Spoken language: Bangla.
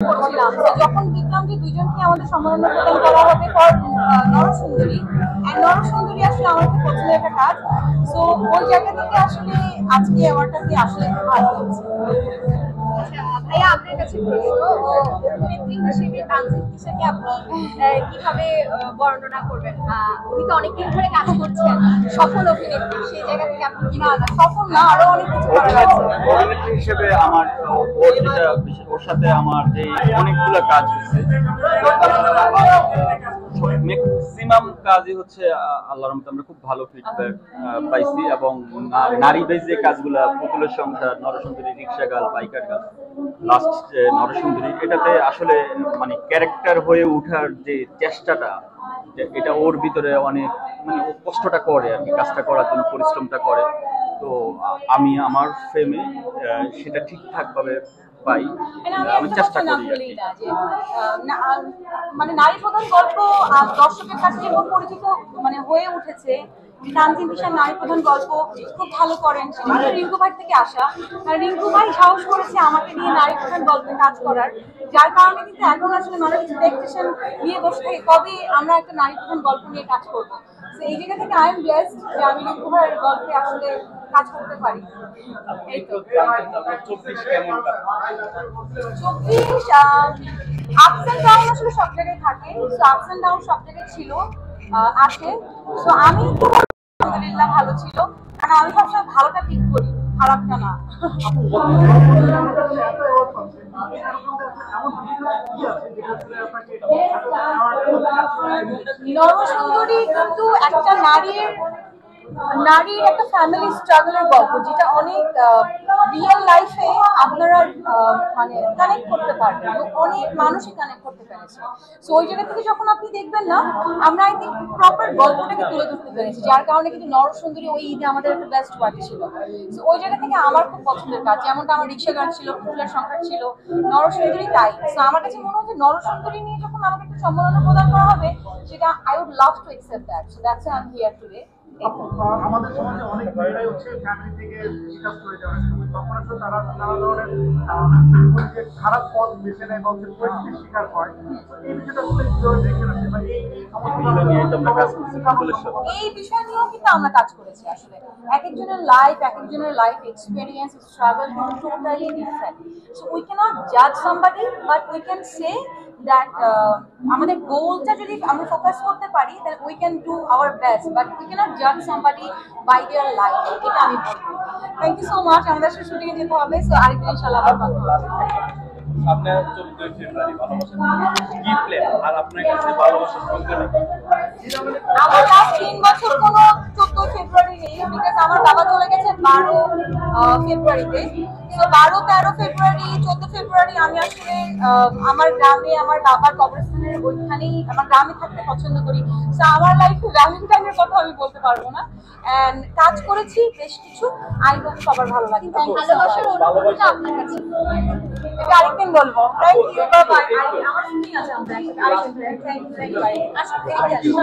করছিলাম তো যখন দেখলাম যে দুইজনকে আমাদের সম্মাননা প্রদান করা হবে ফর নরসুন্দরী এন্ড নরসুন্দরী আসলে আমার খুব পছন্দের একটা কাজ। সো ওই জায়গা থেকে আসলে আজকে অ্যাওয়ার্ডটাতে আসলে খুব ভালো লাগছে। ভাইয়া আপনার কাছে প্রশ্ন, অভিনেত্রী হিসেবে তানজিন তিশাকে আপনি কিভাবে বর্ণনা করবেন? উনি তো অনেকদিন ধরে কাজ করছেন, সফল অভিনেত্রী, সেই জায়গা থেকে আপনি কি না সফল না, আরো অনেক কিছু করা আছে। অভিনেত্রী হিসেবে আমার ওর সাথে আমার যে অনেকগুলো কাজ হয়েছে, ম্যাক্সিমাম কাজই হচ্ছে আল্লাহর রহমতে আমরা খুব ভালো ফিডব্যাক পাইছি। এবং নারী বেজ যে কাজগুলা, পুতুলের সংসার, নরসুন্দরী, রিক্সা গার্ল, বাইকার গার্ল, লাস্ট যে নরসুন্দরী, এটাতে আসলে মানে ক্যারেক্টার হয়ে ওঠার যে চেষ্টাটা, এটা ওর ভিতরে অনেক মানে ও কষ্টটা করে আর কি, কাজটা করার জন্য পরিশ্রমটা করে। তো আমি আমার ফ্রেমে সেটা ঠিকঠাক ভাবে পাই, আমি চেষ্টা করি আর কি। মানে নারী প্রধান গল্প দর্শকের কাছে যেরকম পরিচিত মানে হয়ে উঠেছে, তানজিন তিশার নারী প্রধান গল্প খুব ভালো করেন, সেটা রিঙ্কু ভাই থেকে আসা। আর রিঙ্কু ভাই সাহস করেছে আমাকে নিয়ে নারী প্রধান গল্পে কাজ করার, যার কারণে কিন্তু এখন আসলে মানুষ এক্সপেকটেশন নিয়ে বসে থাকে কবে আমরা একটা নারী প্রধান গল্প নিয়ে কাজ করবো। তো এই জায়গা থেকে আই এম ব্লেসড যে আমি রিঙ্কু ভাইয়ের গল্পে আসলে কাজ করতে পারি। এই তো 24 কেমন কাজ? 24 আপস এন্ড ডাউন আসলে সব জায়গায় থাকে, সো আপস এন্ড ডাউন সব জায়গায় ছিল, আছে। সো আমি তো আলহামদুলিল্লাহ ভালো ছিল, কারণ আমি সবসময় ভালোটা পিক করি, খারাপটা না। নরসুন্দরী কিন্তু একটা নারীর একটা ফ্যামিলি স্ট্রাগলের গল্প, যেটা অনেক রিয়েল লাইফে আপনারা মানে কানেক্ট করতে পারবেন, অনেক মানুষই কানেক্ট করতে পেরেছে। সো ওই জায়গা থেকে যখন আপনি দেখবেন না, আমরা আই থিঙ্ক প্রপার গল্পটাকে তুলে ধরতে পেরেছি, যার কারণে কিন্তু নরসুন্দরী ওই ঈদে আমাদের একটা বেস্ট ওয়ার্ক ছিল। সো ওই জায়গা থেকে আমার খুব পছন্দের কাজ, যেমনটা আমার রিক্সা গান ছিল, পুতুলের সংখ্যা ছিল, নরসুন্দরী তাই। সো আমার কাছে মনে হয় যে নরসুন্দরী নিয়ে যখন আমাকে একটা সম্মাননা প্রদান করা হবে, সেটা I would love to accept that. So that's I am here today. আমাদের সমাজে অনেক মেয়েরাই হচ্ছে ফ্যামিলি থেকে বিকাশ করে যাওয়ার সময় তখন আসলে তারা নানা ধরনের খারাপ পথ বেছে নেয় বা হচ্ছে পরিস্থিতির শিকার হয়। এই বিষয়টা আসলে কিভাবে দেখেন আপনি, বা এই এই বিষয় নিয়েও কিন্তু আমরা কাজ করেছি। আসলে এক একজনের লাইফ এক্সপেরিয়েন্স, স্ট্রাগল কিন্তু totally different. So we can't জাজ somebody, but we can say that আমাদের গোলটা যদি আমরা ফোকাস করতে পারি, then we can do our best, but we can't জাজ সামবডি বাই দেয়ার লাইফ। এটা আমি বলবো। Thank you so much. আমাদের সাথে শুটিংয়ে যেতে হবে, সো আরেকদিন ইনশাআল্লাহ আবার কথা হবে। সামনে 14 ফেব্রুয়ারি ভালোবাসা কি প্ল্যান, আর আপনার কাছে ভালোবাসার সংখ্যা নাকি? আমার লাস্ট 3 বছর কোনো 14 ফেব্রুয়ারি নেই, বিকজ আমার বাবা চলে গেছে 12 ফেব্রুয়ারিতে। তো 12, 13 ফেব্রুয়ারি, 14 ফেব্রুয়ারি আমি আসলে আমার গ্রামে আমার বাবার কবরস্থানের ওইখানেই আমার গ্রামে থাকতে পছন্দ করি। সো আমার লাইফে ভ্যালেন্টাইনের কথা আমি বলতে পারবো না। এন্ড কাজ করেছি বেশ কিছু, আই হোপ সবার ভালো লাগে। ভালোবাসার অনুভূতিটা আপনার কাছে? এটা আরেকদিন বলবো। Thank you, bye bye. আমার শুটিং আছে, আমরা আরেকদিন। থ্যাংক ইউ, আচ্ছা থ্যাংক ইউ।